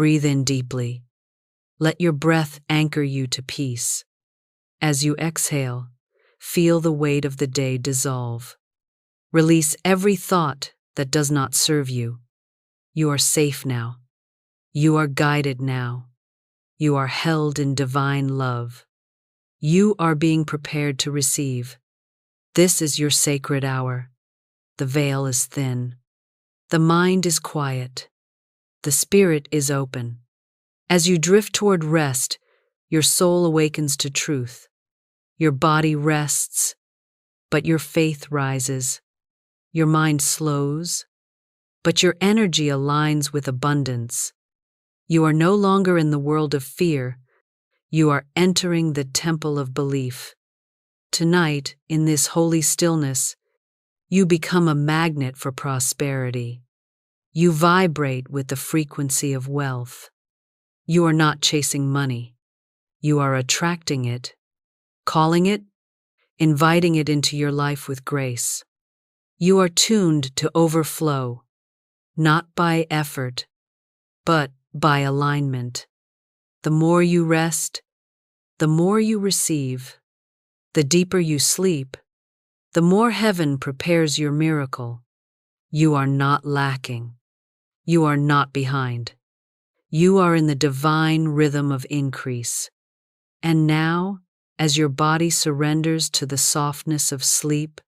Breathe in deeply. Let your breath anchor you to peace. As you exhale, feel the weight of the day dissolve. Release every thought that does not serve you. You are safe now. You are guided now. You are held in divine love. You are being prepared to receive. This is your sacred hour. The veil is thin. The mind is quiet. The spirit is open. As you drift toward rest, your soul awakens to truth. Your body rests, but your faith rises. Your mind slows, but your energy aligns with abundance. You are no longer in the world of fear. You are entering the temple of belief. Tonight, in this holy stillness, you become a magnet for prosperity. You vibrate with the frequency of wealth. You are not chasing money. You are attracting it, calling it, inviting it into your life with grace. You are tuned to overflow, not by effort, but by alignment. The more you rest, the more you receive. The deeper you sleep, the more heaven prepares your miracle. You are not lacking. You are not behind. You are in the divine rhythm of increase. And now, as your body surrenders to the softness of sleep,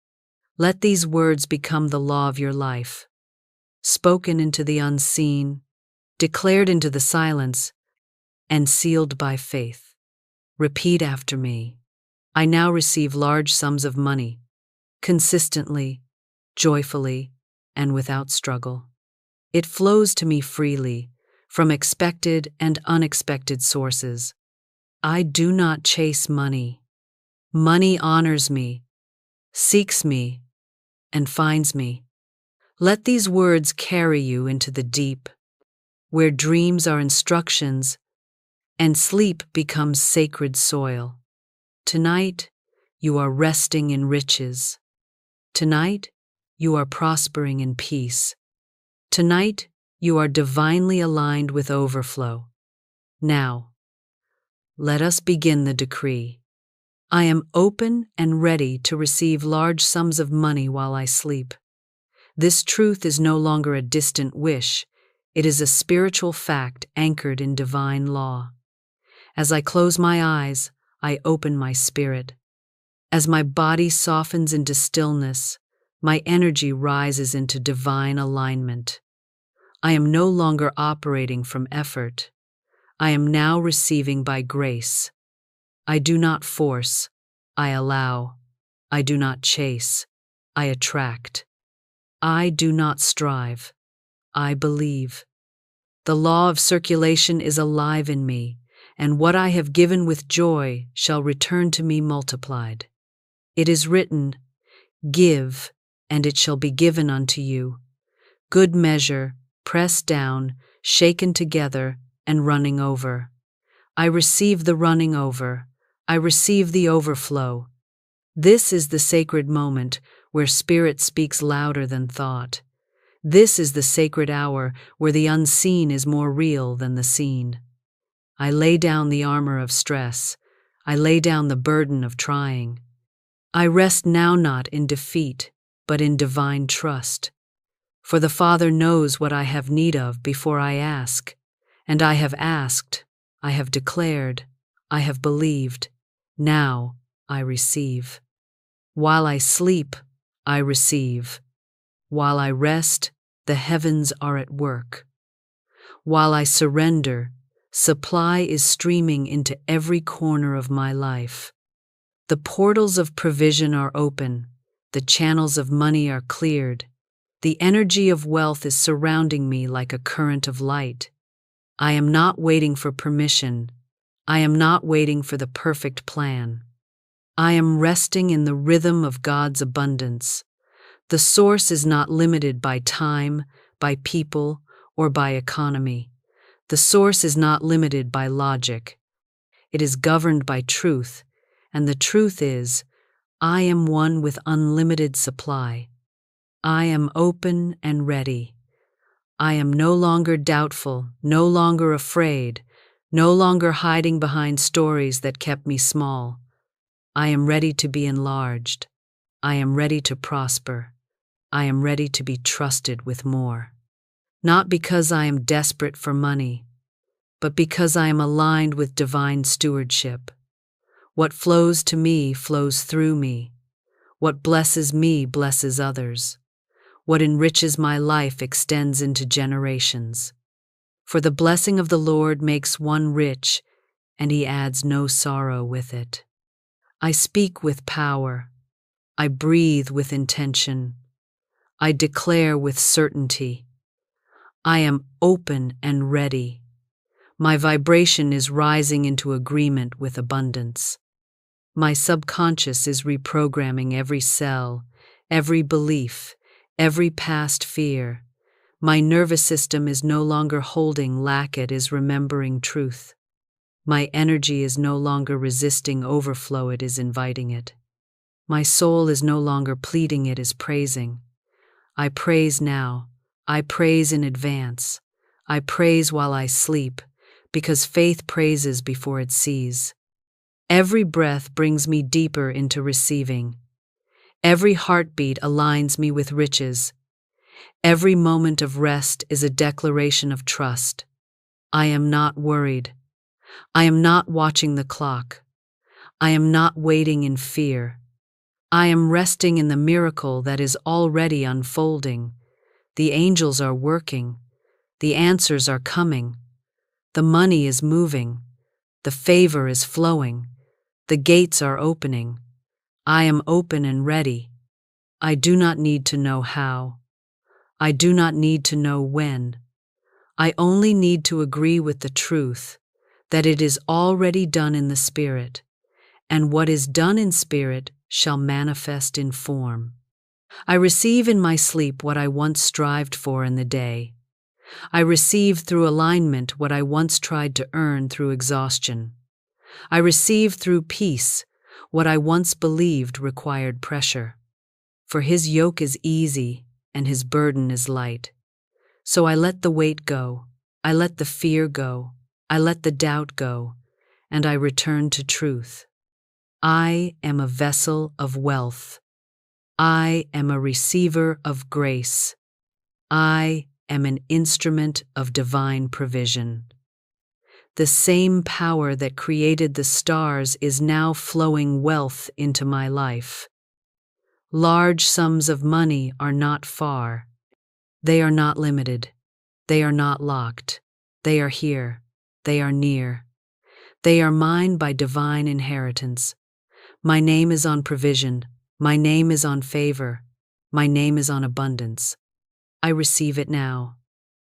let these words become the law of your life. Spoken into the unseen, declared into the silence, and sealed by faith. Repeat after me. I now receive large sums of money, consistently, joyfully, and without struggle. It flows to me freely, from expected and unexpected sources. I do not chase money. Money honors me, seeks me, and finds me. Let these words carry you into the deep, where dreams are instructions and sleep becomes sacred soil. Tonight, you are resting in riches. Tonight, you are prospering in peace. Tonight, you are divinely aligned with overflow. Now, let us begin the decree. I am open and ready to receive large sums of money while I sleep. This truth is no longer a distant wish. It is a spiritual fact anchored in divine law. As I close my eyes, I open my spirit. As my body softens into stillness, my energy rises into divine alignment. I am no longer operating from effort. I am now receiving by grace. I do not force, I allow. I do not chase, I attract. I do not strive, I believe. The law of circulation is alive in me, and what I have given with joy shall return to me multiplied. It is written, "Give, and it shall be given unto you. Good measure, pressed down, shaken together, and running over." I receive the running over. I receive the overflow. This is the sacred moment where spirit speaks louder than thought. This is the sacred hour where the unseen is more real than the seen. I lay down the armor of stress. I lay down the burden of trying. I rest now not in defeat, but in divine trust. For the Father knows what I have need of before I ask, and I have asked, I have declared, I have believed. Now I receive. While I sleep, I receive. While I rest, the heavens are at work. While I surrender, supply is streaming into every corner of my life. The portals of provision are open. The channels of money are cleared. The energy of wealth is surrounding me like a current of light. I am not waiting for permission. I am not waiting for the perfect plan. I am resting in the rhythm of God's abundance. The source is not limited by time, by people, or by economy. The source is not limited by logic. It is governed by truth, and the truth is, I am one with unlimited supply. I am open and ready. I am no longer doubtful, no longer afraid, no longer hiding behind stories that kept me small. I am ready to be enlarged. I am ready to prosper. I am ready to be trusted with more. Not because I am desperate for money, but because I am aligned with divine stewardship. What flows to me flows through me. What blesses me blesses others. What enriches my life extends into generations. For the blessing of the Lord makes one rich, and he adds no sorrow with it. I speak with power. I breathe with intention. I declare with certainty. I am open and ready. My vibration is rising into agreement with abundance. My subconscious is reprogramming every cell, every belief, every past fear. My nervous system is no longer holding lack, it is remembering truth. My energy is no longer resisting overflow, it is inviting it. My soul is no longer pleading, it is praising. I praise now. I praise in advance. I praise while I sleep, because faith praises before it sees. Every breath brings me deeper into receiving. Every heartbeat aligns me with riches. Every moment of rest is a declaration of trust. I am not worried. I am not watching the clock. I am not waiting in fear. I am resting in the miracle that is already unfolding. The angels are working. The answers are coming. The money is moving. The favor is flowing. The gates are opening. I am open and ready. I do not need to know how. I do not need to know when. I only need to agree with the truth that it is already done in the Spirit, and what is done in spirit shall manifest in form. I receive in my sleep what I once strived for in the day. I receive through alignment what I once tried to earn through exhaustion. I receive through peace what I once believed required pressure. For his yoke is easy and his burden is light. So I let the weight go, I let the fear go, I let the doubt go, and I return to truth. I am a vessel of wealth. I am a receiver of grace. I am an instrument of divine provision. The same power that created the stars is now flowing wealth into my life. Large sums of money are not far. They are not limited. They are not locked. They are here. They are near. They are mine by divine inheritance. My name is on provision. My name is on favor. My name is on abundance. I receive it now.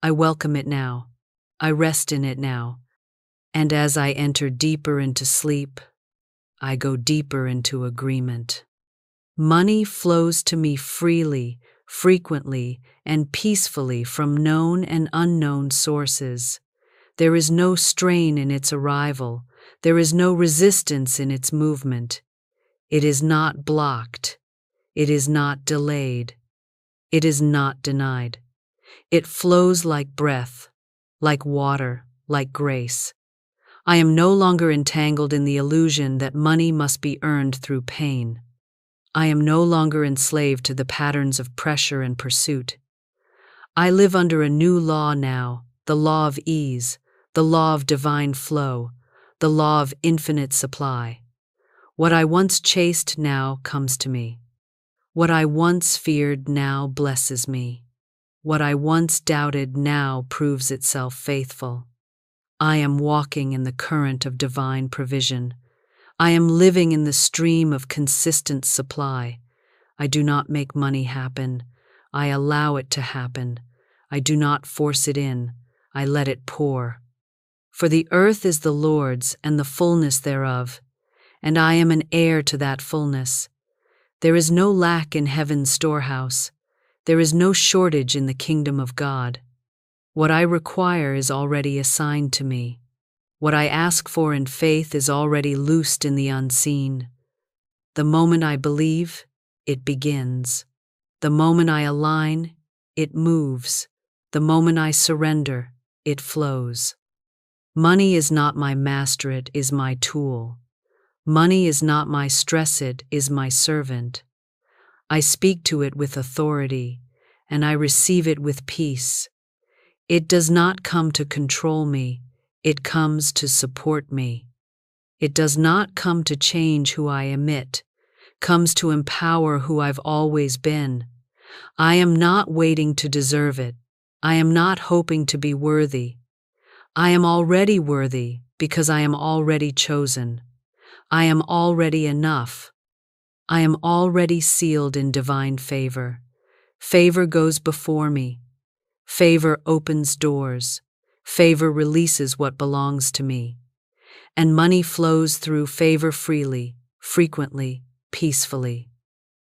I welcome it now. I rest in it now. And as I enter deeper into sleep, I go deeper into agreement. Money flows to me freely, frequently, and peacefully from known and unknown sources. There is no strain in its arrival. There is no resistance in its movement. It is not blocked. It is not delayed. It is not denied. It flows like breath, like water, like grace. I am no longer entangled in the illusion that money must be earned through pain. I am no longer enslaved to the patterns of pressure and pursuit. I live under a new law now, the law of ease, the law of divine flow, the law of infinite supply. What I once chased now comes to me. What I once feared now blesses me. What I once doubted now proves itself faithful. I am walking in the current of divine provision. I am living in the stream of consistent supply. I do not make money happen. I allow it to happen. I do not force it in. I let it pour. For the earth is the Lord's and the fullness thereof, and I am an heir to that fullness. There is no lack in heaven's storehouse. There is no shortage in the kingdom of God. What I require is already assigned to me. What I ask for in faith is already loosed in the unseen. The moment I believe, it begins. The moment I align, it moves. The moment I surrender, it flows. Money is not my master, it is my tool. Money is not my stress, it is my servant. I speak to it with authority, and I receive it with peace. It does not come to control me, it comes to support me. It does not come to change who I am, it comes to empower who I've always been. I am not waiting to deserve it. I am not hoping to be worthy. I am already worthy because I am already chosen. I am already enough. I am already sealed in divine favor. Favor goes before me. Favor opens doors. Favor releases what belongs to me. And money flows through favor freely, frequently, peacefully.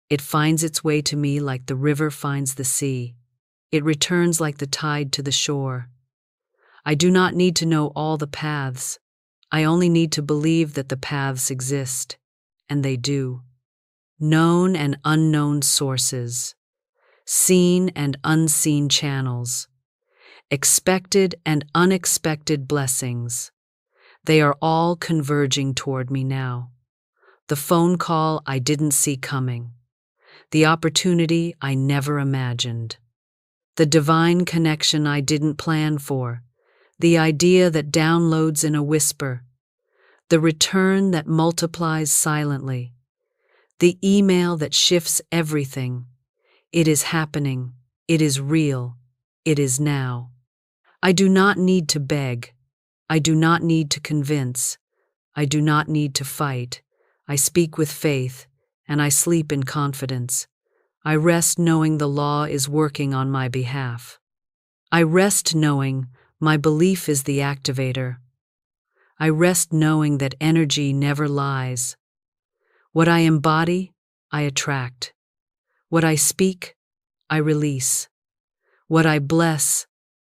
It finds its way to me like the river finds the sea. It returns like the tide to the shore. I do not need to know all the paths. I only need to believe that the paths exist, and they do. Known and unknown sources, seen and unseen channels, expected and unexpected blessings. They are all converging toward me now. The phone call I didn't see coming. The opportunity I never imagined. The divine connection I didn't plan for. The idea that downloads in a whisper. The return that multiplies silently. The email that shifts everything. It is happening. It is real. It is now. I do not need to beg. I do not need to convince. I do not need to fight. I speak with faith, and I sleep in confidence. I rest knowing the law is working on my behalf. I rest knowing my belief is the activator. I rest knowing that energy never lies. What I embody, I attract. What I speak, I release. What I bless,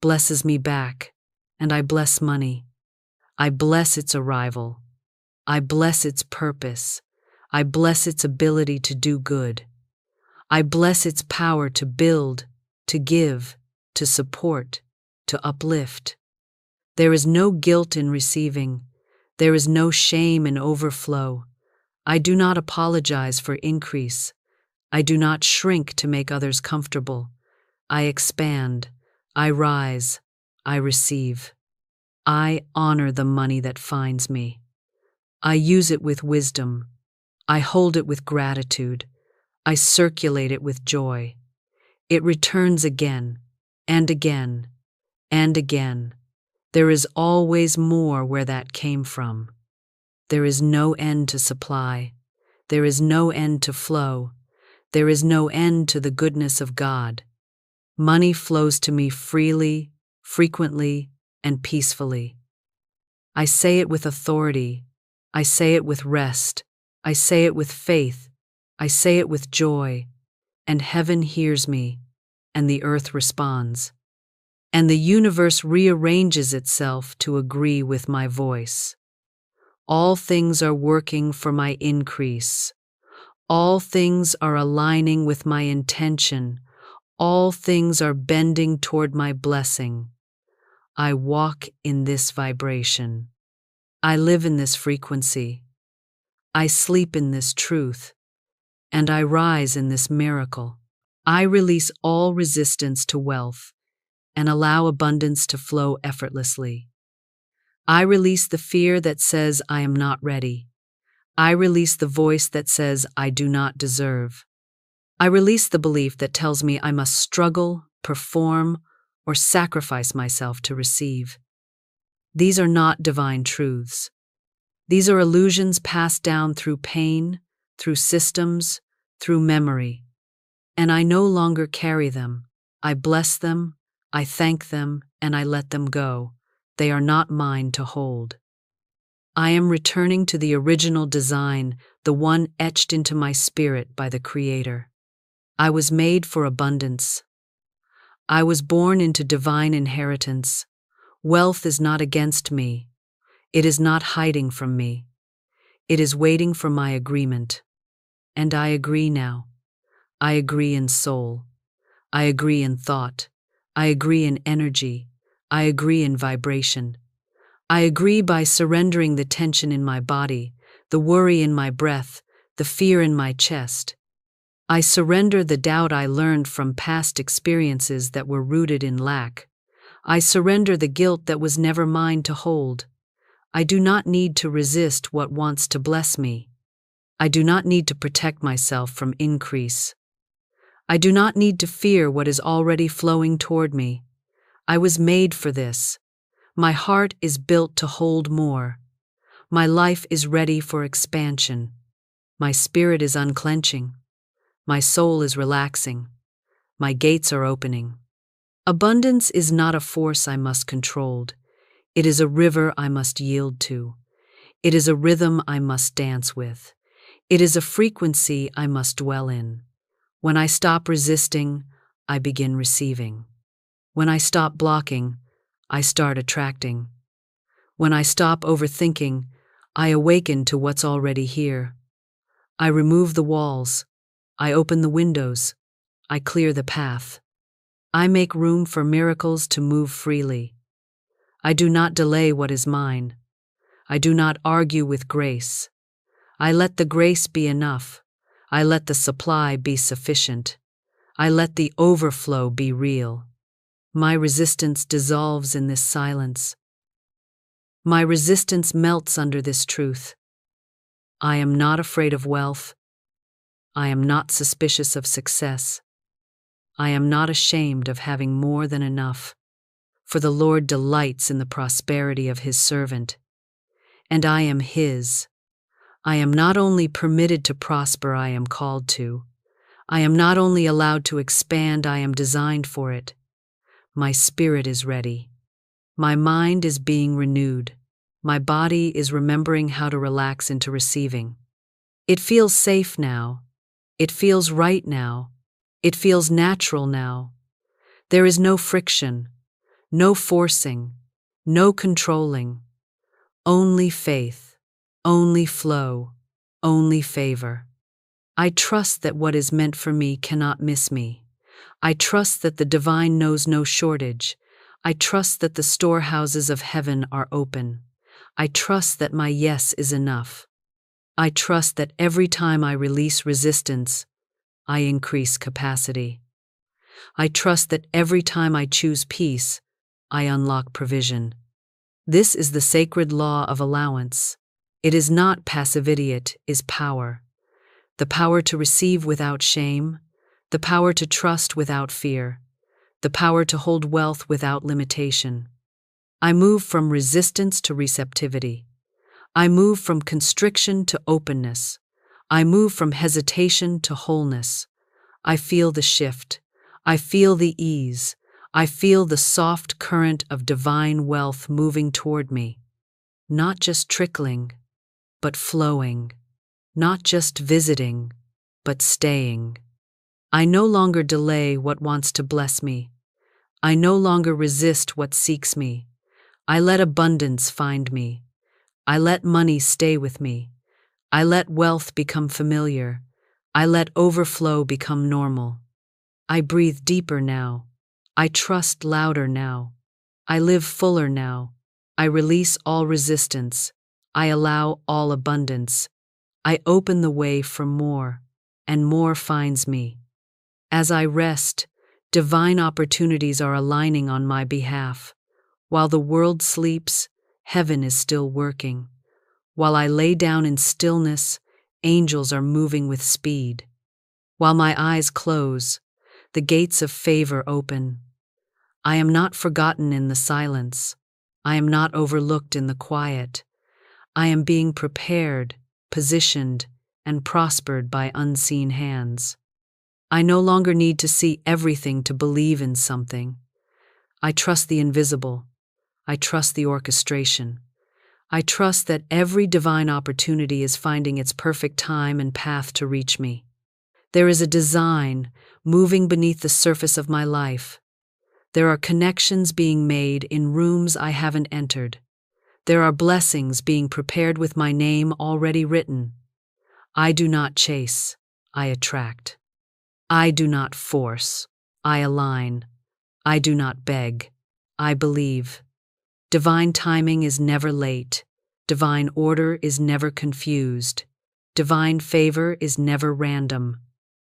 blesses me back, and I bless money. I bless its arrival. I bless its purpose. I bless its ability to do good. I bless its power to build, to give, to support, to uplift. There is no guilt in receiving. There is no shame in overflow. I do not apologize for increase. I do not shrink to make others comfortable. I expand. I rise. I receive. I honor the money that finds me. I use it with wisdom. I hold it with gratitude. I circulate it with joy. It returns again, and again, and again. There is always more where that came from. There is no end to supply. There is no end to flow. There is no end to the goodness of God. Money flows to me freely, frequently, and peacefully. I say it with authority. I say it with rest. I say it with faith. I say it with joy. And heaven hears me, and the earth responds. And the universe rearranges itself to agree with my voice. All things are working for my increase. All things are aligning with my intention. All things are bending toward my blessing. I walk in this vibration. I live in this frequency. I sleep in this truth. And I rise in this miracle. I release all resistance to wealth and allow abundance to flow effortlessly. I release the fear that says I am not ready. I release the voice that says I do not deserve. I release the belief that tells me I must struggle, perform, or sacrifice myself to receive. These are not divine truths. These are illusions passed down through pain, through systems, through memory. And I no longer carry them. I bless them, I thank them, and I let them go. They are not mine to hold. I am returning to the original design, the one etched into my spirit by the Creator. I was made for abundance. I was born into divine inheritance. Wealth is not against me. It is not hiding from me. It is waiting for my agreement. And I agree now. I agree in soul. I agree in thought. I agree in energy. I agree in vibration. I agree by surrendering the tension in my body, the worry in my breath, the fear in my chest. I surrender the doubt I learned from past experiences that were rooted in lack. I surrender the guilt that was never mine to hold. I do not need to resist what wants to bless me. I do not need to protect myself from increase. I do not need to fear what is already flowing toward me. I was made for this. My heart is built to hold more. My life is ready for expansion. My spirit is unclenching. My soul is relaxing. My gates are opening. Abundance is not a force I must control. It is a river I must yield to. It is a rhythm I must dance with. It is a frequency I must dwell in. When I stop resisting, I begin receiving. When I stop blocking, I start attracting. When I stop overthinking, I awaken to what's already here. I remove the walls. I open the windows. I clear the path. I make room for miracles to move freely. I do not delay what is mine. I do not argue with grace. I let the grace be enough. I let the supply be sufficient. I let the overflow be real. My resistance dissolves in this silence. My resistance melts under this truth. I am not afraid of wealth. I am not suspicious of success. I am not ashamed of having more than enough, for the Lord delights in the prosperity of His servant. And I am His. I am not only permitted to prosper, I am called to. I am not only allowed to expand, I am designed for it. My spirit is ready. My mind is being renewed. My body is remembering how to relax into receiving. It feels safe now. It feels right now. It feels natural now. There is no friction, no forcing, no controlling. Only faith, only flow, only favor. I trust that what is meant for me cannot miss me. I trust that the divine knows no shortage. I trust that the storehouses of heaven are open. I trust that my yes is enough. I trust that every time I release resistance, I increase capacity. I trust that every time I choose peace, I unlock provision. This is the sacred law of allowance. It is not passivity, it is power. The power to receive without shame, the power to trust without fear, the power to hold wealth without limitation. I move from resistance to receptivity. I move from constriction to openness. I move from hesitation to wholeness. I feel the shift. I feel the ease. I feel the soft current of divine wealth moving toward me. Not just trickling, but flowing. Not just visiting, but staying. I no longer delay what wants to bless me. I no longer resist what seeks me. I let abundance find me. I let money stay with me. I let wealth become familiar. I let overflow become normal. I breathe deeper now. I trust louder now. I live fuller now. I release all resistance. I allow all abundance. I open the way for more, and more finds me. As I rest, divine opportunities are aligning on my behalf. While the world sleeps, heaven is still working. While I lay down in stillness, angels are moving with speed. While my eyes close, the gates of favor open. I am not forgotten in the silence. I am not overlooked in the quiet. I am being prepared, positioned, and prospered by unseen hands. I no longer need to see everything to believe in something. I trust the invisible. I trust the orchestration. I trust that every divine opportunity is finding its perfect time and path to reach me. There is a design moving beneath the surface of my life. There are connections being made in rooms I haven't entered. There are blessings being prepared with my name already written. I do not chase, I attract. I do not force, I align. I do not beg. I believe. Divine timing is never late. Divine order is never confused. Divine favor is never random.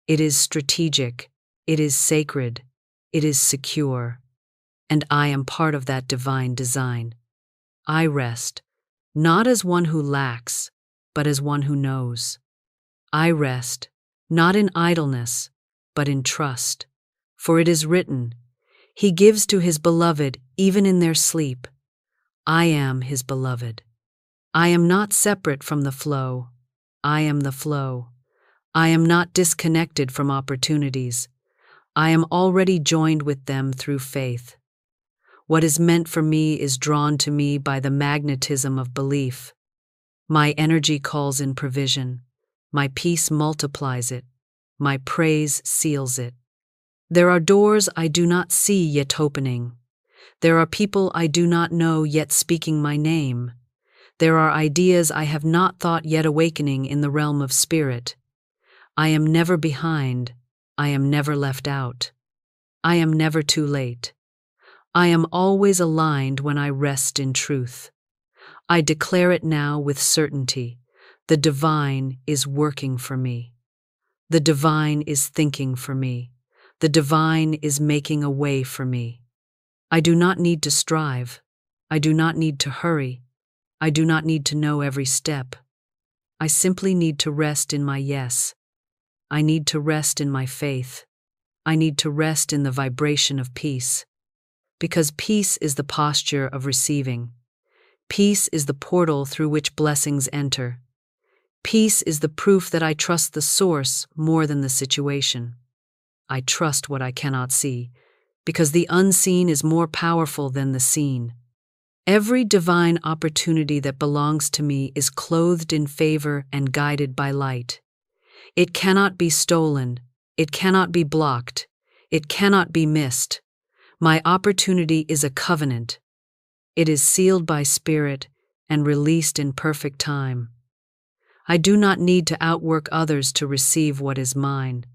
It is strategic. It is sacred. It is secure. And I am part of that divine design. I rest, not as one who lacks, but as one who knows. I rest, not in idleness, but in trust. For it is written, He gives to His beloved even in their sleep. I am His beloved. I am not separate from the flow. I am the flow. I am not disconnected from opportunities. I am already joined with them through faith. What is meant for me is drawn to me by the magnetism of belief. My energy calls in provision. My peace multiplies it. My praise seals it. There are doors I do not see yet opening. There are people I do not know yet speaking my name. There are ideas I have not thought yet awakening in the realm of spirit. I am never behind. I am never left out. I am never too late. I am always aligned when I rest in truth. I declare it now with certainty. The divine is working for me. The divine is thinking for me. The divine is making a way for me. I do not need to strive. I do not need to hurry. I do not need to know every step. I simply need to rest in my yes. I need to rest in my faith. I need to rest in the vibration of peace. Because peace is the posture of receiving. Peace is the portal through which blessings enter. Peace is the proof that I trust the source more than the situation. I trust what I cannot see, because the unseen is more powerful than the seen. Every divine opportunity that belongs to me is clothed in favor and guided by light. It cannot be stolen. It cannot be blocked. It cannot be missed. My opportunity is a covenant. It is sealed by spirit and released in perfect time. I do not need to outwork others to receive what is mine.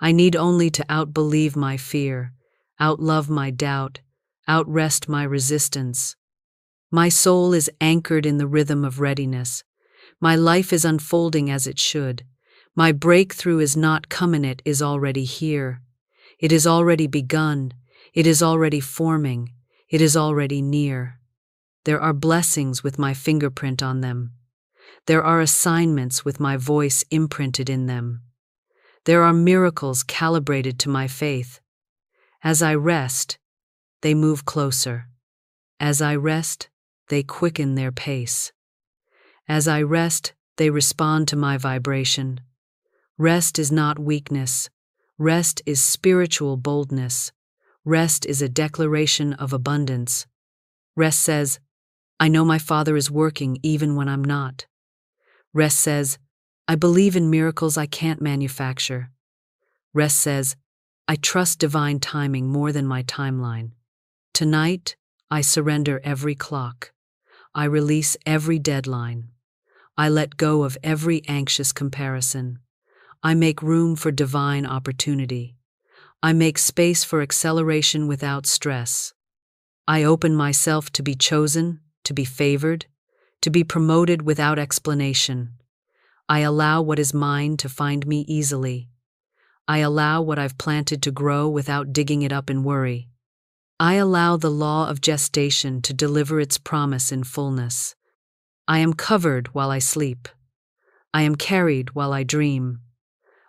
I need only to outbelieve my fear, outlove my doubt, outrest my resistance. My soul is anchored in the rhythm of readiness. My life is unfolding as it should. My breakthrough is not coming, it is already here. It is already begun. It is already forming. It is already near. There are blessings with my fingerprint on them. There are assignments with my voice imprinted in them. There are miracles calibrated to my faith. As I rest, they move closer. As I rest, they quicken their pace. As I rest, they respond to my vibration. Rest is not weakness. Rest is spiritual boldness. Rest is a declaration of abundance. Rest says, I know my Father is working even when I'm not. Rest says, I believe in miracles I can't manufacture. Rest says, I trust divine timing more than my timeline. Tonight, I surrender every clock. I release every deadline. I let go of every anxious comparison. I make room for divine opportunity. I make space for acceleration without stress. I open myself to be chosen, to be favored, to be promoted without explanation. I allow what is mine to find me easily. I allow what I've planted to grow without digging it up in worry. I allow the law of gestation to deliver its promise in fullness. I am covered while I sleep. I am carried while I dream.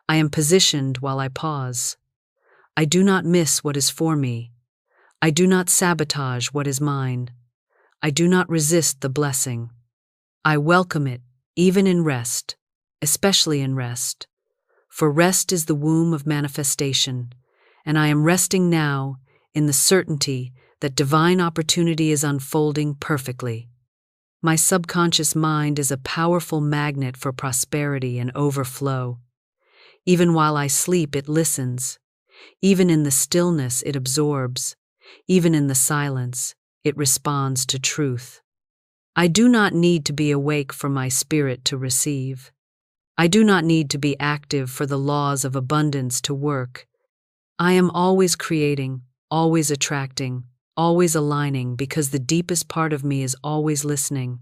I am positioned while I pause. I do not miss what is for me. I do not sabotage what is mine. I do not resist the blessing. I welcome it, even in rest, especially in rest. For rest is the womb of manifestation, and I am resting now in the certainty that divine opportunity is unfolding perfectly. My subconscious mind is a powerful magnet for prosperity and overflow. Even while I sleep, it listens. Even in the stillness, it absorbs. Even in the silence, it responds to truth. I do not need to be awake for my spirit to receive. I do not need to be active for the laws of abundance to work. I am always creating, always attracting, always aligning, because the deepest part of me is always listening.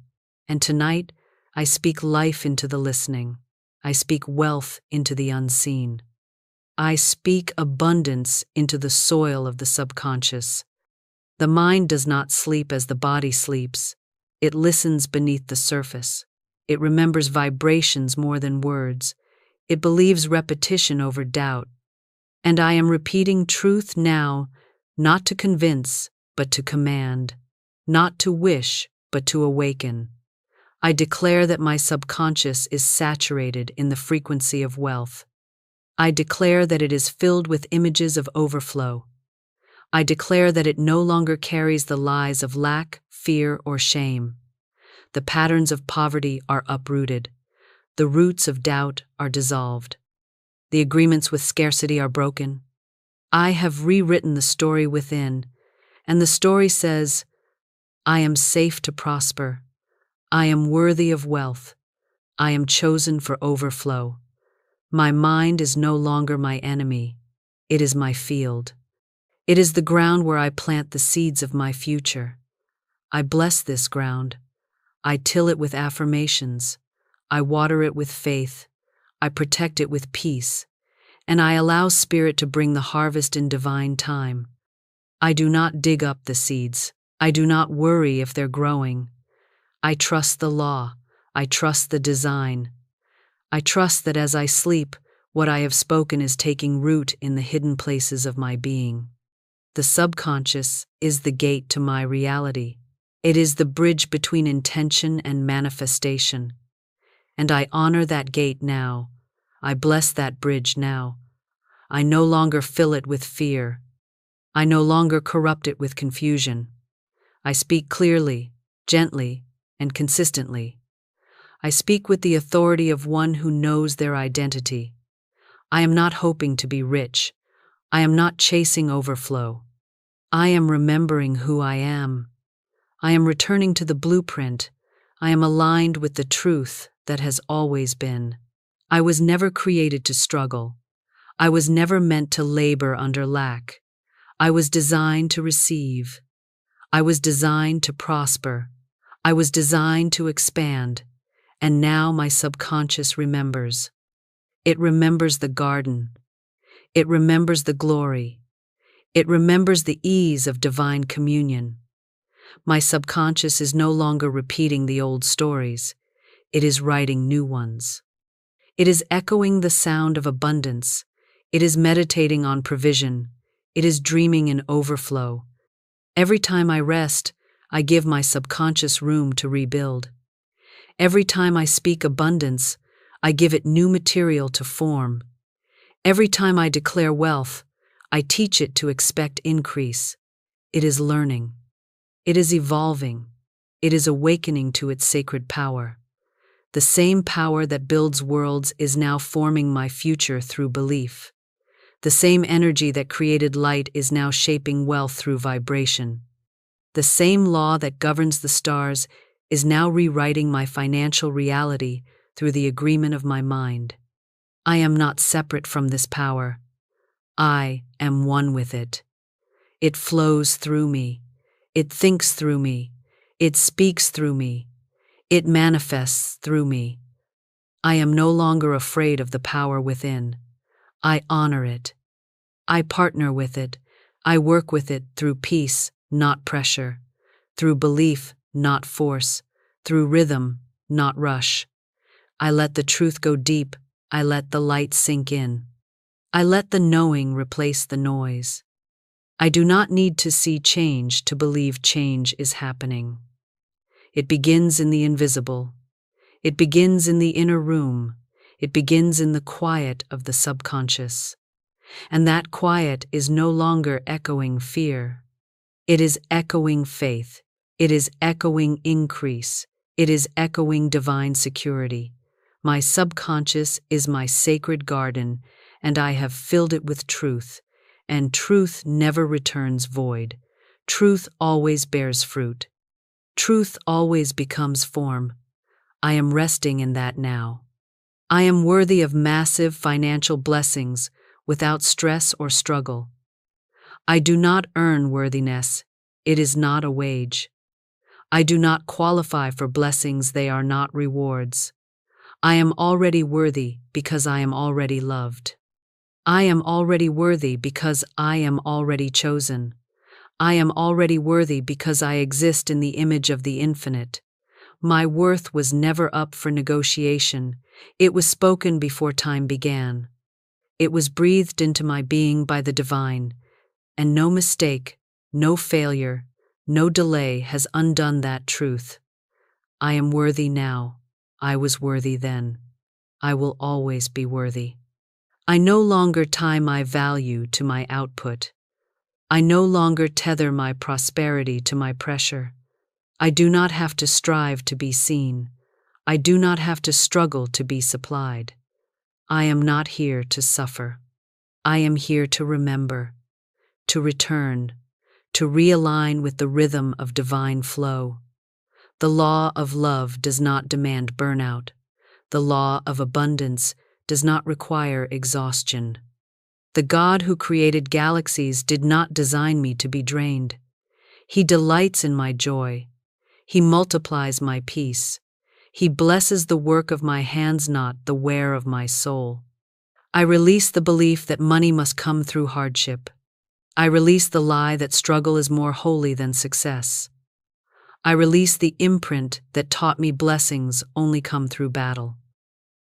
And tonight, I speak life into the listening. I speak wealth into the unseen. I speak abundance into the soil of the subconscious. The mind does not sleep as the body sleeps. It listens beneath the surface. It remembers vibrations more than words. It believes repetition over doubt. And I am repeating truth now, not to convince, but to command. Not to wish, but to awaken. I declare that my subconscious is saturated in the frequency of wealth. I declare that it is filled with images of overflow. I declare that it no longer carries the lies of lack, fear, or shame. The patterns of poverty are uprooted. The roots of doubt are dissolved. The agreements with scarcity are broken. I have rewritten the story within, and the story says, I am safe to prosper. I am worthy of wealth. I am chosen for overflow. My mind is no longer my enemy. It is my field. It is the ground where I plant the seeds of my future. I bless this ground. I till it with affirmations. I water it with faith. I protect it with peace. And I allow Spirit to bring the harvest in divine time. I do not dig up the seeds. I do not worry if they're growing. I trust the law. I trust the design. I trust that as I sleep, what I have spoken is taking root in the hidden places of my being. The subconscious is the gate to my reality. It is the bridge between intention and manifestation. And I honor that gate now. I bless that bridge now. I no longer fill it with fear. I no longer corrupt it with confusion. I speak clearly, gently, and consistently. I speak with the authority of one who knows their identity. I am not hoping to be rich. I am not chasing overflow. I am remembering who I am. I am returning to the blueprint. I am aligned with the truth that has always been. I was never created to struggle. I was never meant to labor under lack. I was designed to receive. I was designed to prosper. I was designed to expand. And now my subconscious remembers. It remembers the garden. It remembers the glory. It remembers the ease of divine communion. My subconscious is no longer repeating the old stories. It is writing new ones. It is echoing the sound of abundance. It is meditating on provision. It is dreaming in overflow. Every time I rest, I give my subconscious room to rebuild. Every time I speak abundance, I give it new material to form. Every time I declare wealth, I teach it to expect increase. It is learning. It is evolving. It is awakening to its sacred power. The same power that builds worlds is now forming my future through belief. The same energy that created light is now shaping wealth through vibration. The same law that governs the stars is now rewriting my financial reality through the agreement of my mind. I am not separate from this power. I am one with it. It flows through me. It thinks through me. It speaks through me. It manifests through me. I am no longer afraid of the power within. I honor it. I partner with it. I work with it through peace, not pressure. Through belief, not force. Through rhythm, not rush. I let the truth go deep. I let the light sink in. I let the knowing replace the noise. I do not need to see change to believe change is happening. It begins in the invisible. It begins in the inner room. It begins in the quiet of the subconscious. And that quiet is no longer echoing fear. It is echoing faith. It is echoing increase. It is echoing divine security. My subconscious is my sacred garden, and I have filled it with truth. And truth never returns void. Truth always bears fruit. Truth always becomes form. I am resting in that now. I am worthy of massive financial blessings without stress or struggle. I do not earn worthiness. It is not a wage. I do not qualify for blessings. They are not rewards. I am already worthy because I am already loved. I am already worthy because I am already chosen. I am already worthy because I exist in the image of the infinite. My worth was never up for negotiation. It was spoken before time began. It was breathed into my being by the divine, and no mistake, no failure, no delay has undone that truth. I am worthy now. I was worthy then. I will always be worthy. I no longer tie my value to my output. I no longer tether my prosperity to my pressure. I do not have to strive to be seen. I do not have to struggle to be supplied. I am not here to suffer. I am here to remember, to return, to realign with the rhythm of divine flow. The law of love does not demand burnout. The law of abundance does not require exhaustion. The God who created galaxies did not design me to be drained. He delights in my joy. He multiplies my peace. He blesses the work of my hands, not the wear of my soul. I release the belief that money must come through hardship. I release the lie that struggle is more holy than success. I release the imprint that taught me blessings only come through battle.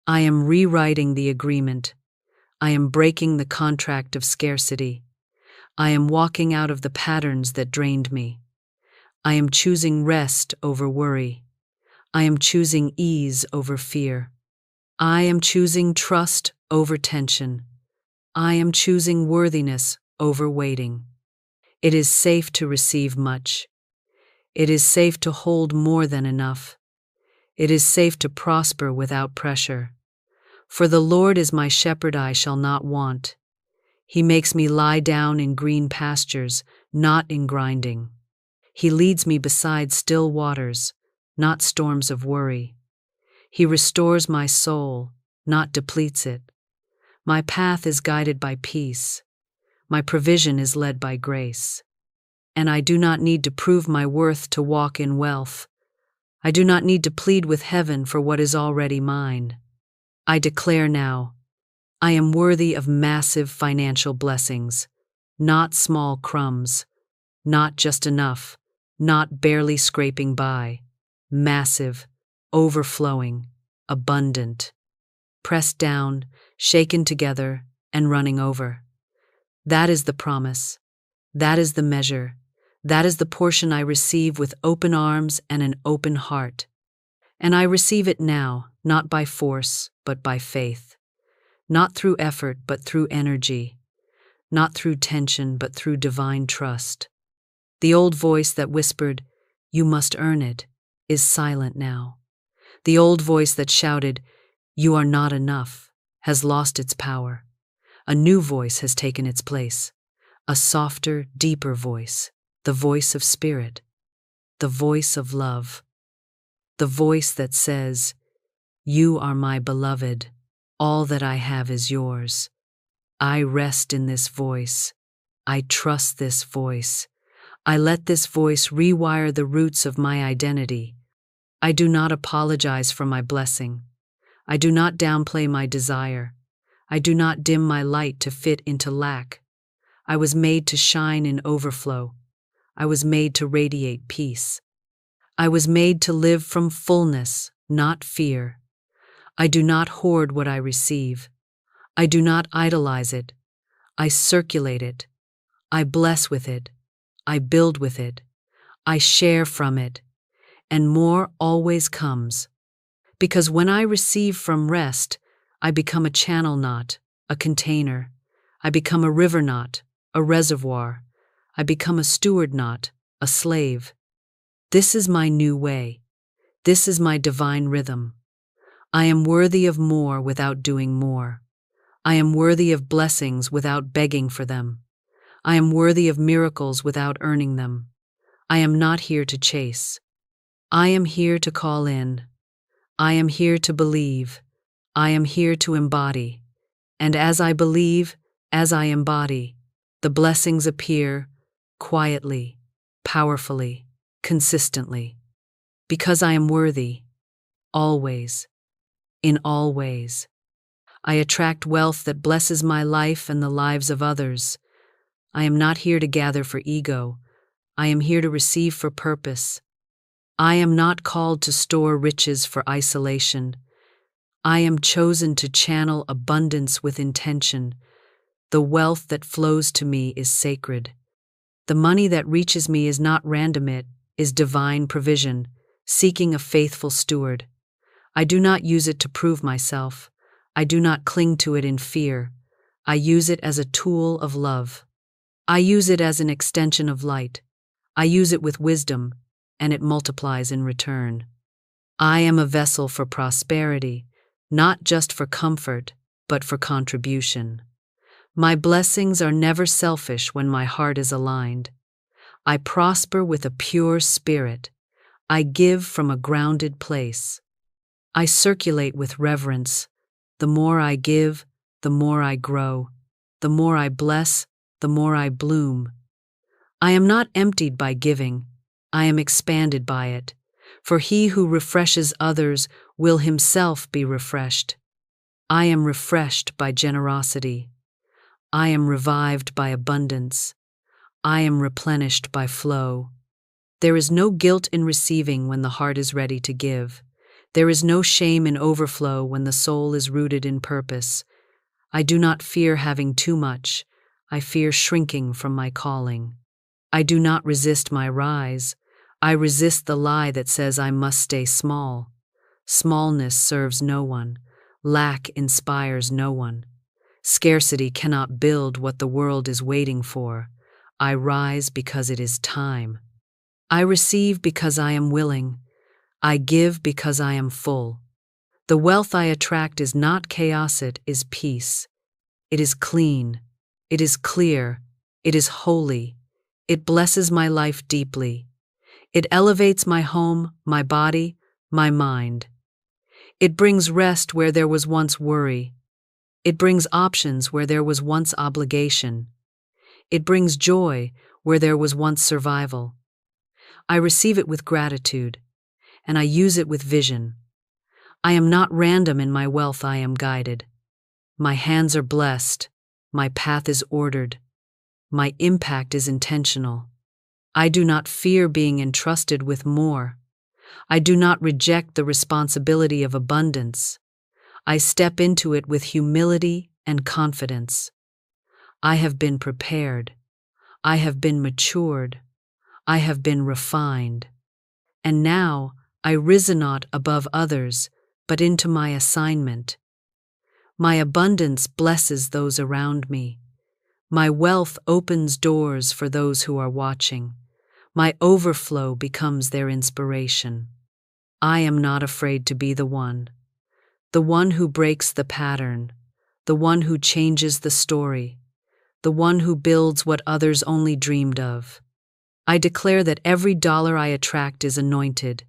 I am rewriting the agreement. I am breaking the contract of scarcity. I am walking out of the patterns that drained me. I am choosing rest over worry. I am choosing ease over fear. I am choosing trust over tension. I am choosing worthiness over waiting. It is safe to receive much. It is safe to hold more than enough. It is safe to prosper without pressure. For the Lord is my shepherd, I shall not want. He makes me lie down in green pastures, not in grinding. He leads me beside still waters, not storms of worry. He restores my soul, not depletes it. My path is guided by peace. My provision is led by grace. And I do not need to prove my worth to walk in wealth. I do not need to plead with heaven for what is already mine. I declare now, I am worthy of massive financial blessings, not small crumbs, not just enough, not barely scraping by, massive, overflowing, abundant, pressed down, shaken together, and running over. That is the promise. That is the measure. That is the portion I receive with open arms and an open heart. And I receive it now, not by force, but by faith. Not through effort, but through energy. Not through tension, but through divine trust. The old voice that whispered, "You must earn it," is silent now. The old voice that shouted, "You are not enough," has lost its power. A new voice has taken its place. A softer, deeper voice. The voice of spirit. The voice of love. The voice that says, "You are my beloved. All that I have is yours." I rest in this voice. I trust this voice. I let this voice rewire the roots of my identity. I do not apologize for my blessing. I do not downplay my desire. I do not dim my light to fit into lack. I was made to shine in overflow. I was made to radiate peace. I was made to live from fullness, not fear. I do not hoard what I receive. I do not idolize it. I circulate it. I bless with it. I build with it. I share from it. And more always comes. Because when I receive from rest, I become a channel, not a container. I become a river, not a reservoir. I become a steward, not a slave. This is my new way. This is my divine rhythm. I am worthy of more without doing more. I am worthy of blessings without begging for them. I am worthy of miracles without earning them. I am not here to chase. I am here to call in. I am here to believe. I am here to embody. And as I believe, as I embody, The blessings appear quietly, powerfully, consistently, because I am worthy, always, in all ways. I attract wealth that blesses my life and the lives of others. I am not here to gather for ego. I am here to receive for purpose. I am not called to store riches for isolation. I am chosen to channel abundance with intention. The wealth that flows to me is sacred. The money that reaches me is not random, it is divine provision, seeking a faithful steward. I do not use it to prove myself. I do not cling to it in fear. I use it as a tool of love. I use it as an extension of light. I use it with wisdom, and it multiplies in return. I am a vessel for prosperity, not just for comfort, but for contribution. My blessings are never selfish when my heart is aligned. I prosper with a pure spirit. I give from a grounded place. I circulate with reverence. The more I give, the more I grow. The more I bless, the more I bloom. I am not emptied by giving. I am expanded by it. For he who refreshes others will himself be refreshed. I am refreshed by generosity. I am revived by abundance. I am replenished by flow. There is no guilt in receiving when the heart is ready to give. There is no shame in overflow when the soul is rooted in purpose. I do not fear having too much. I fear shrinking from my calling. I do not resist my rise. I resist the lie that says I must stay small. Smallness serves no one. Lack inspires no one. Scarcity cannot build what the world is waiting for. I rise because it is time. I receive because I am willing. I give because I am full. The wealth I attract is not chaos, it is peace. It is clean. It is clear. It is holy. It blesses my life deeply. It elevates my home, my body, my mind. It brings rest where there was once worry. It brings options where there was once obligation. It brings joy where there was once survival. I receive it with gratitude, and I use it with vision. I am not random in my wealth, I am guided. My hands are blessed. My path is ordered. My impact is intentional. I do not fear being entrusted with more. I do not reject the responsibility of abundance. I step into it with humility and confidence. I have been prepared. I have been matured. I have been refined. And now I rise not above others, but into my assignment. My abundance blesses those around me. My wealth opens doors for those who are watching. My overflow becomes their inspiration. I am not afraid to be the one who breaks the pattern, the one who changes the story, the one who builds what others only dreamed of. I declare that every dollar I attract is anointed.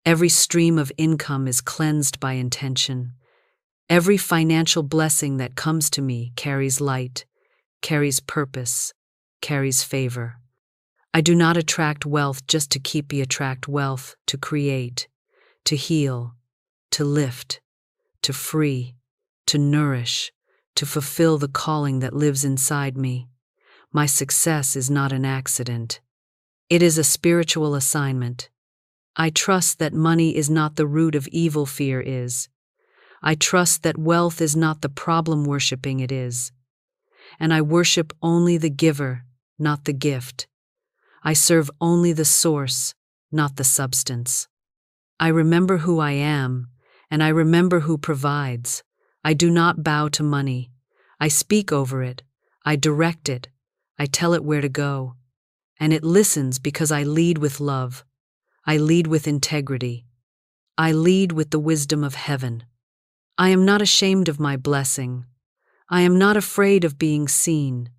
Every stream of income is cleansed by intention. Every financial blessing that comes to me carries light, carries purpose, carries favor. I do not attract wealth just to keep me. Attract wealth to create, to heal, to lift, to free, to nourish, to fulfill the calling that lives inside me. My success is not an accident. It is a spiritual assignment. I trust that money is not the root of evil, fear is. I trust that wealth is not the problem, worshiping it is. And I worship only the giver, not the gift. I serve only the source, not the substance. I remember who I am, and I remember who provides. I do not bow to money. I speak over it. I direct it. I tell it where to go. And it listens because I lead with love. I lead with integrity. I lead with the wisdom of heaven. I am not ashamed of my blessing. I am not afraid of being seen.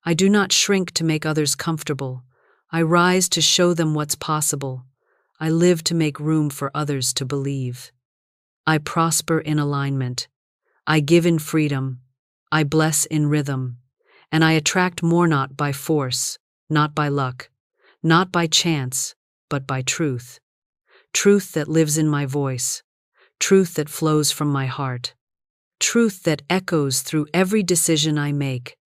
I do not shrink to make others comfortable. I rise to show them what's possible. I live to make room for others to believe. I prosper in alignment. I give in freedom. I bless in rhythm. and I attract more not by force, not by luck, not by chance, but by truth. Truth that lives in my voice, truth that flows from my heart, truth that echoes through every decision I make.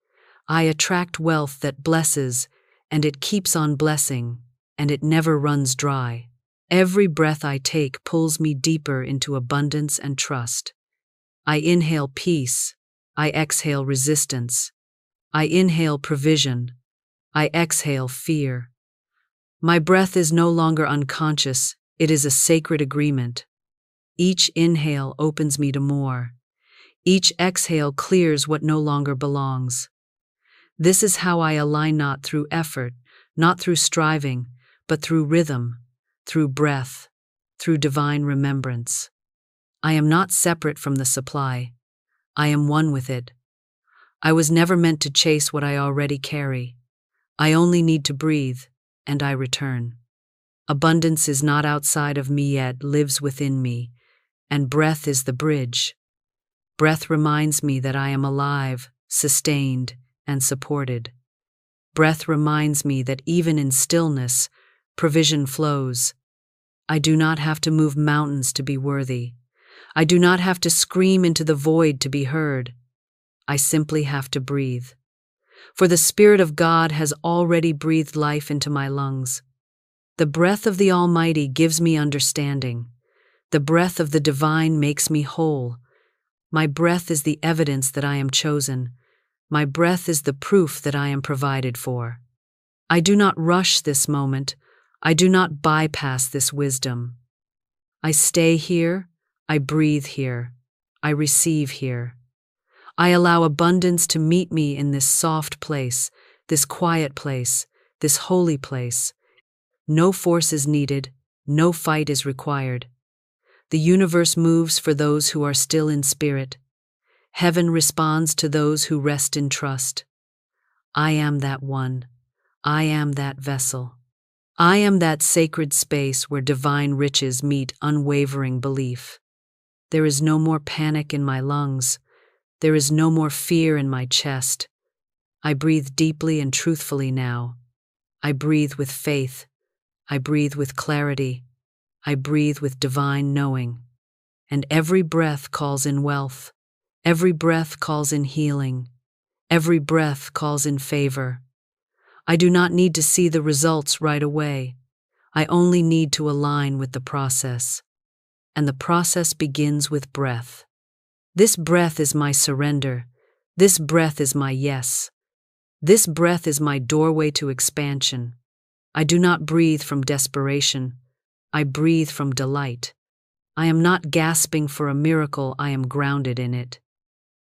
I attract wealth that blesses, and it keeps on blessing, and it never runs dry. Every breath I take pulls me deeper into abundance and trust. I inhale peace, I exhale resistance. I inhale provision, I exhale fear. My breath is no longer unconscious, it is a sacred agreement. Each inhale opens me to more. Each exhale clears what no longer belongs. This is how I align not through effort, not through striving, but through rhythm, through breath, through divine remembrance. I am not separate from the supply. I am one with it. I was never meant to chase what I already carry. I only need to breathe, and I return. Abundance is not outside of me yet, lives within me, and breath is the bridge. Breath reminds me that I am alive, sustained, and supported. Breath reminds me that even in stillness, provision flows. I do not have to move mountains to be worthy. I do not have to scream into the void to be heard. I simply have to breathe. For the Spirit of God has already breathed life into my lungs. The breath of the Almighty gives me understanding. The breath of the divine makes me whole. My breath is the evidence that I am chosen. My breath is the proof that I am provided for. I do not rush this moment. I do not bypass this wisdom. I stay here. I breathe here. I receive here. I allow abundance to meet me in this soft place, this quiet place, this holy place. No force is needed, no fight is required. The universe moves for those who are still in spirit. Heaven responds to those who rest in trust. I am that one. I am that vessel. I am that sacred space where divine riches meet unwavering belief. There is no more panic in my lungs. There is no more fear in my chest. I breathe deeply and truthfully now. I breathe with faith. I breathe with clarity. I breathe with divine knowing. And every breath calls in wealth. Every breath calls in healing. Every breath calls in favor. I do not need to see the results right away. I only need to align with the process. And the process begins with breath. This breath is my surrender. This breath is my yes. This breath is my doorway to expansion. I do not breathe from desperation. I breathe from delight. I am not gasping for a miracle, I am grounded in it.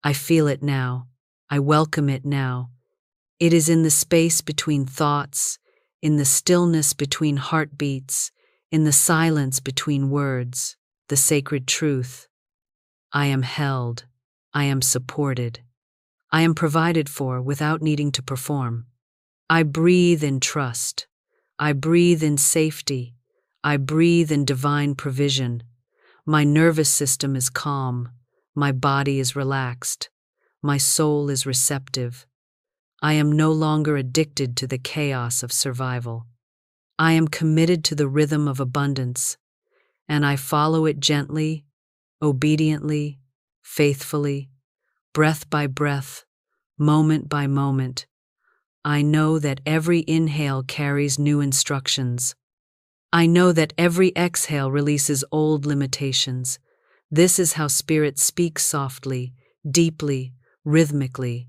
I feel it now. I welcome it now. It is in the space between thoughts, in the stillness between heartbeats, in the silence between words, the sacred truth. I am held. I am supported. I am provided for without needing to perform. I breathe in trust. I breathe in safety. I breathe in divine provision. My nervous system is calm. My body is relaxed. My soul is receptive. I am no longer addicted to the chaos of survival. I am committed to the rhythm of abundance, and I follow it gently, obediently, faithfully, breath by breath, moment by moment. I know that every inhale carries new instructions. I know that every exhale releases old limitations. This is how Spirit speaks softly, deeply, rhythmically.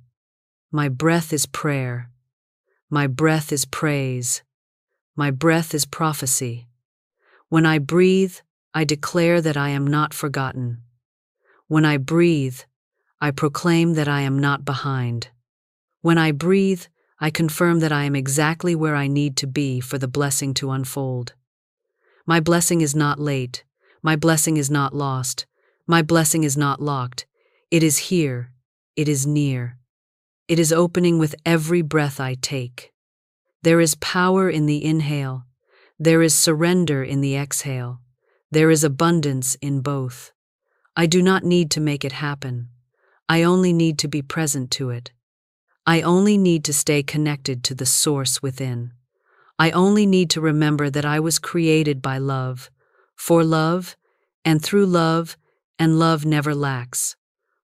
My breath is prayer. My breath is praise. My breath is prophecy. When I breathe, I declare that I am not forgotten. When I breathe, I proclaim that I am not behind. When I breathe, I confirm that I am exactly where I need to be for the blessing to unfold. My blessing is not late. My blessing is not lost. My blessing is not locked. It is here. It is near. It is opening with every breath I take. There is power in the inhale. There is surrender in the exhale. There is abundance in both. I do not need to make it happen. I only need to be present to it. I only need to stay connected to the source within. I only need to remember that I was created by love, for love, and through love, and love never lacks.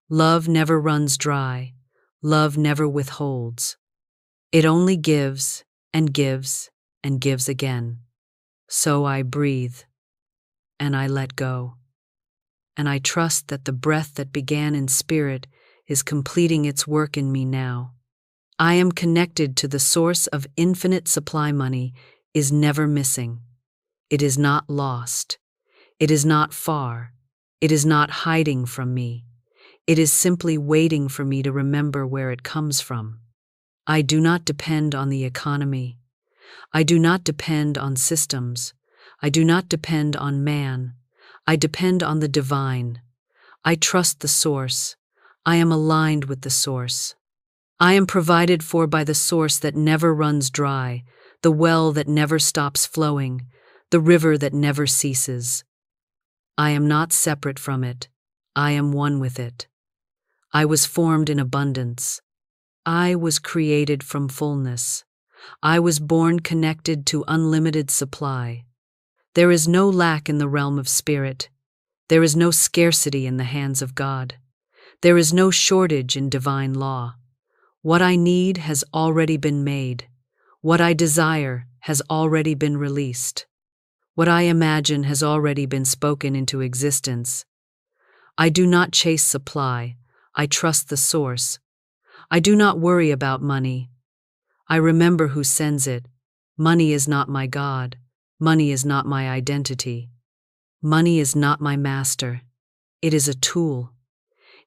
Love never runs dry. Love never withholds. It only gives and gives and gives again. So I breathe, and I let go. And I trust that the breath that began in spirit is completing its work in me now. I am connected to the source of infinite supply. Money is never missing. It is not lost. It is not far. It is not hiding from me. It is simply waiting for me to remember where it comes from. I do not depend on the economy. I do not depend on systems. I do not depend on man. I depend on the divine. I trust the source. I am aligned with the source. I am provided for by the source that never runs dry, the well that never stops flowing, the river that never ceases. I am not separate from it. I am one with it. I was formed in abundance. I was created from fullness. I was born connected to unlimited supply. There is no lack in the realm of spirit. There is no scarcity in the hands of God. There is no shortage in divine law. What I need has already been made. What I desire has already been released. What I imagine has already been spoken into existence. I do not chase supply. I trust the source. I do not worry about money. I remember who sends it. Money is not my God. Money is not my identity. Money is not my master. It is a tool.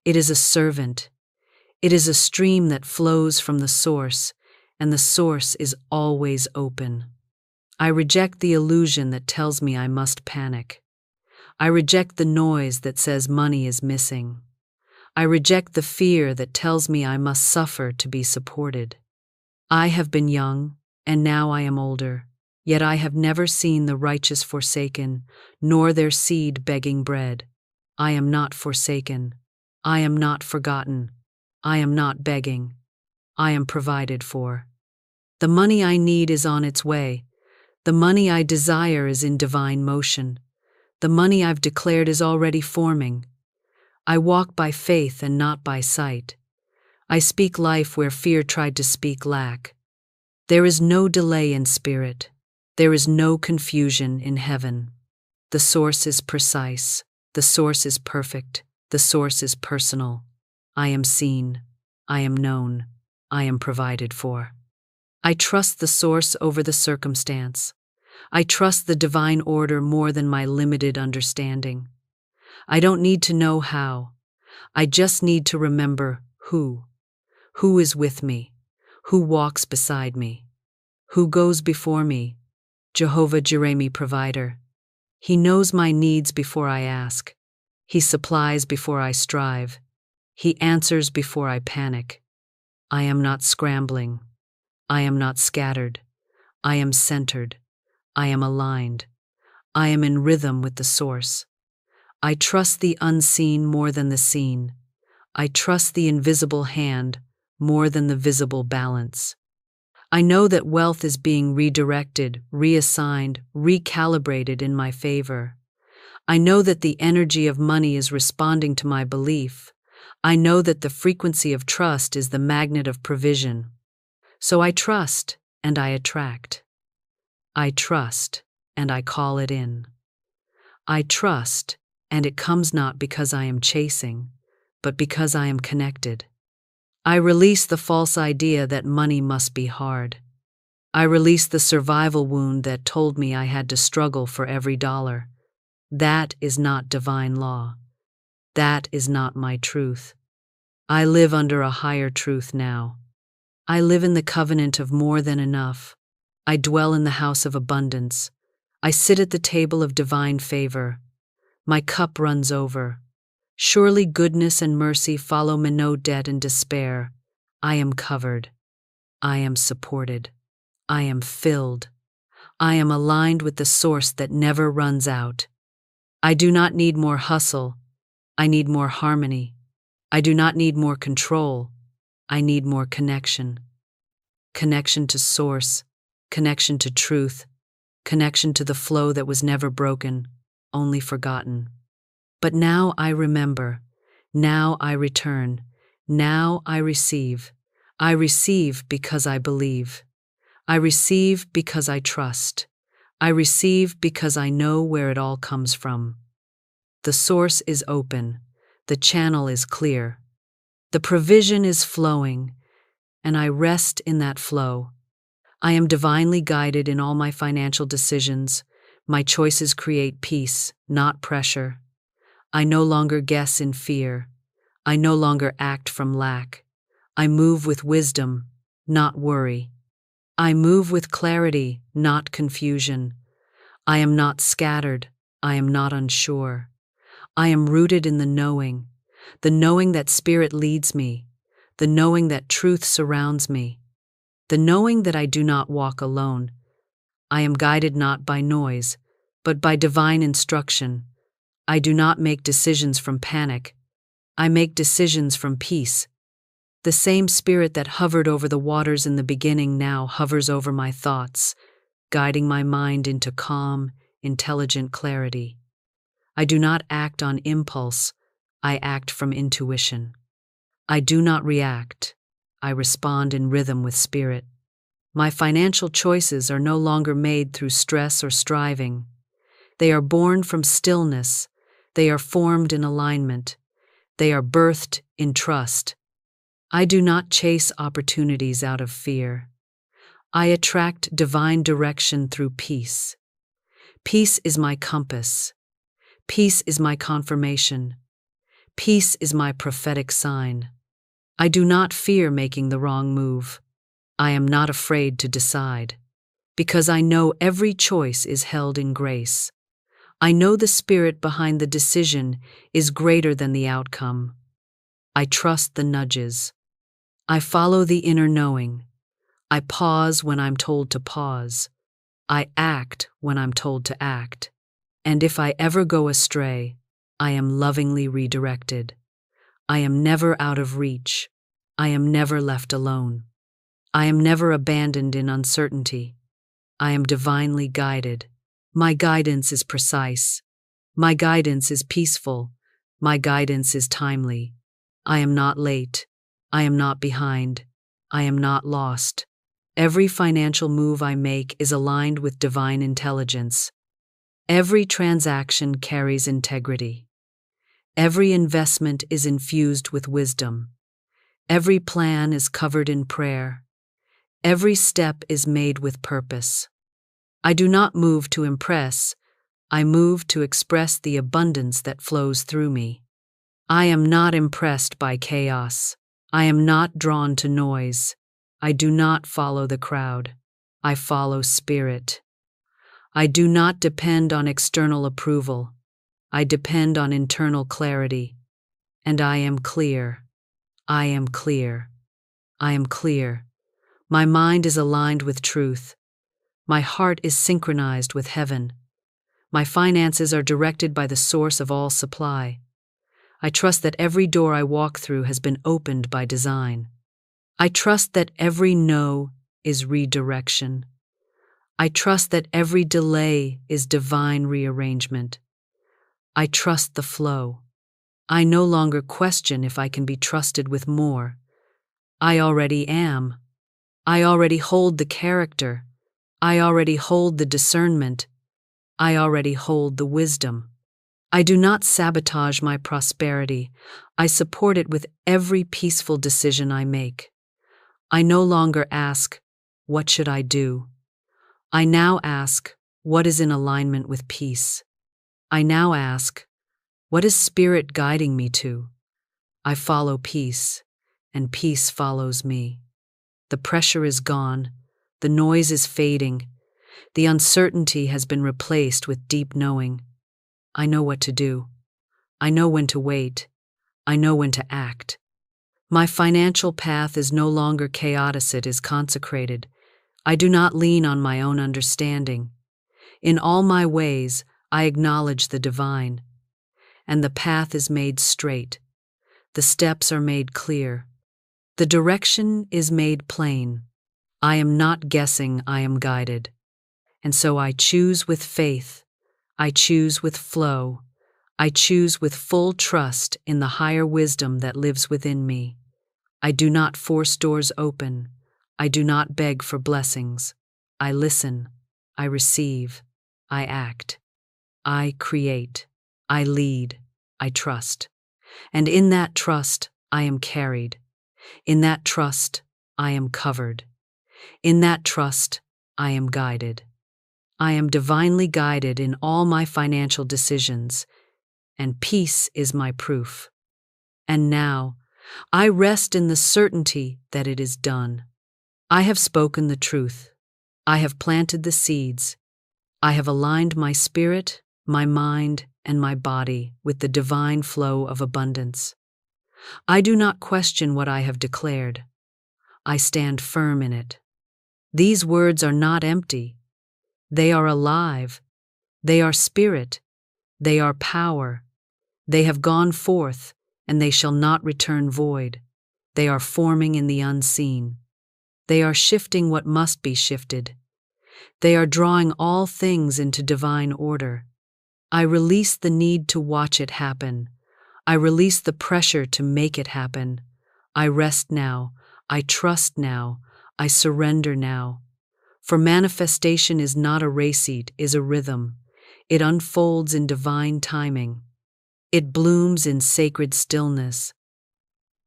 It is a servant. It is a stream that flows from the source, and the source is always open. I reject the illusion that tells me I must panic. I reject the noise that says money is missing. I reject the fear that tells me I must suffer to be supported. I have been young, and now I am older, yet I have never seen the righteous forsaken, nor their seed begging bread. I am not forsaken. I am not forgotten. I am not begging. I am provided for. The money I need is on its way. The money I desire is in divine motion. The money I've declared is already forming. I walk by faith and not by sight. I speak life where fear tried to speak lack. There is no delay in spirit. There is no confusion in heaven. The source is precise. The source is perfect. The source is personal. I am seen. I am known. I am provided for. I trust the source over the circumstance. I trust the divine order more than my limited understanding. I don't need to know how. I just need to remember who. Who is with me? Who walks beside me? Who goes before me? Jehovah Jireh, provider. He knows my needs before I ask. He supplies before I strive. He answers before I panic. I am not scrambling. I am not scattered. I am centered. I am aligned. I am in rhythm with the source. I trust the unseen more than the seen. I trust the invisible hand more than the visible balance. I know that wealth is being redirected, reassigned, recalibrated in my favor. I know that the energy of money is responding to my belief. I know that the frequency of trust is the magnet of provision. So I trust and I attract. I trust and I call it in. I trust and it comes not because I am chasing, but because I am connected. I release the false idea that money must be hard. I release the survival wound that told me I had to struggle for every dollar. That is not divine law. That is not my truth. I live under a higher truth now. I live in the covenant of more than enough. I dwell in the house of abundance. I sit at the table of divine favor. My cup runs over. Surely goodness and mercy follow me, no debt and despair. I am covered. I am supported. I am filled. I am aligned with the source that never runs out. I do not need more hustle. I need more harmony. I do not need more control. I need more connection. Connection to source, connection to truth, connection to the flow that was never broken, only forgotten. But now I remember, now I return, now I receive. I receive because I believe. I receive because I trust. I receive because I know where it all comes from. The source is open, the channel is clear, the provision is flowing, and I rest in that flow. I am divinely guided in all my financial decisions. My choices create peace, not pressure. I no longer guess in fear. I no longer act from lack. I move with wisdom, not worry. I move with clarity, not confusion. I am not scattered. I am not unsure. I am rooted in the knowing that Spirit leads me, the knowing that truth surrounds me, the knowing that I do not walk alone. I am guided not by noise, but by divine instruction. I do not make decisions from panic. I make decisions from peace. The same Spirit that hovered over the waters in the beginning now hovers over my thoughts, guiding my mind into calm, intelligent clarity. I do not act on impulse, I act from intuition. I do not react, I respond in rhythm with Spirit. My financial choices are no longer made through stress or striving. They are born from stillness, they are formed in alignment, they are birthed in trust. I do not chase opportunities out of fear. I attract divine direction through peace. Peace is my compass. Peace is my confirmation. Peace is my prophetic sign. I do not fear making the wrong move. I am not afraid to decide, because I know every choice is held in grace. I know the Spirit behind the decision is greater than the outcome. I trust the nudges. I follow the inner knowing. I pause when I'm told to pause. I act when I'm told to act. And if I ever go astray, I am lovingly redirected. I am never out of reach. I am never left alone. I am never abandoned in uncertainty. I am divinely guided. My guidance is precise. My guidance is peaceful. My guidance is timely. I am not late. I am not behind. I am not lost. Every financial move I make is aligned with divine intelligence. Every transaction carries integrity. Every investment is infused with wisdom. Every plan is covered in prayer. Every step is made with purpose. I do not move to impress. I move to express the abundance that flows through me. I am not impressed by chaos. I am not drawn to noise. I do not follow the crowd. I follow Spirit. I do not depend on external approval. I depend on internal clarity. And I am clear. I am clear. I am clear. My mind is aligned with truth. My heart is synchronized with heaven. My finances are directed by the source of all supply. I trust that every door I walk through has been opened by design. I trust that every no is redirection. I trust that every delay is divine rearrangement. I trust the flow. I no longer question if I can be trusted with more. I already am. I already hold the character. I already hold the discernment. I already hold the wisdom. I do not sabotage my prosperity. I support it with every peaceful decision I make. I no longer ask, "What should I do?" I now ask, "What is in alignment with peace?" I now ask, "What is Spirit guiding me to?" I follow peace, and peace follows me. The pressure is gone, the noise is fading, the uncertainty has been replaced with deep knowing. I know what to do. I know when to wait. I know when to act. My financial path is no longer chaotic, it is consecrated. I do not lean on my own understanding. In all my ways, I acknowledge the divine. And the path is made straight. The steps are made clear. The direction is made plain. I am not guessing, I am guided. And so I choose with faith. I choose with flow. I choose with full trust in the higher wisdom that lives within me. I do not force doors open. I do not beg for blessings. I listen. I receive. I act. I create. I lead. I trust. And in that trust, I am carried. In that trust, I am covered. In that trust, I am guided. I am divinely guided in all my financial decisions, and peace is my proof. And now, I rest in the certainty that it is done. I have spoken the truth. I have planted the seeds. I have aligned my spirit, my mind, and my body with the divine flow of abundance. I do not question what I have declared. I stand firm in it. These words are not empty. They are alive. They are spirit. They are power. They have gone forth, and they shall not return void. They are forming in the unseen. They are shifting what must be shifted. They are drawing all things into divine order. I release the need to watch it happen. I release the pressure to make it happen. I rest now. I trust now. I surrender now. For manifestation is not a race, it is a rhythm. It unfolds in divine timing. It blooms in sacred stillness.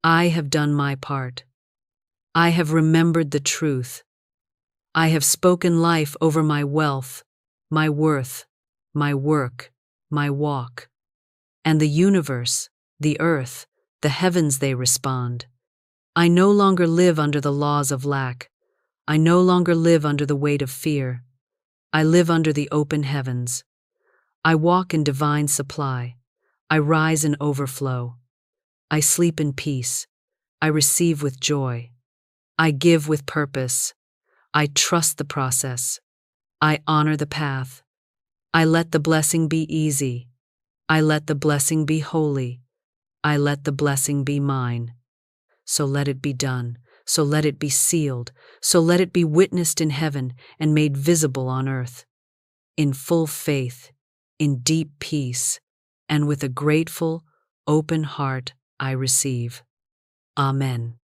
I have done my part. I have remembered the truth. I have spoken life over my wealth, my worth, my work, my walk. And the universe, the earth, the heavens, they respond. I no longer live under the laws of lack. I no longer live under the weight of fear. I live under the open heavens. I walk in divine supply. I rise in overflow. I sleep in peace. I receive with joy. I give with purpose. I trust the process. I honor the path. I let the blessing be easy. I let the blessing be holy. I let the blessing be mine. So let it be done. So let it be sealed. So let it be witnessed in heaven and made visible on earth. In full faith, in deep peace, and with a grateful, open heart, I receive. Amen.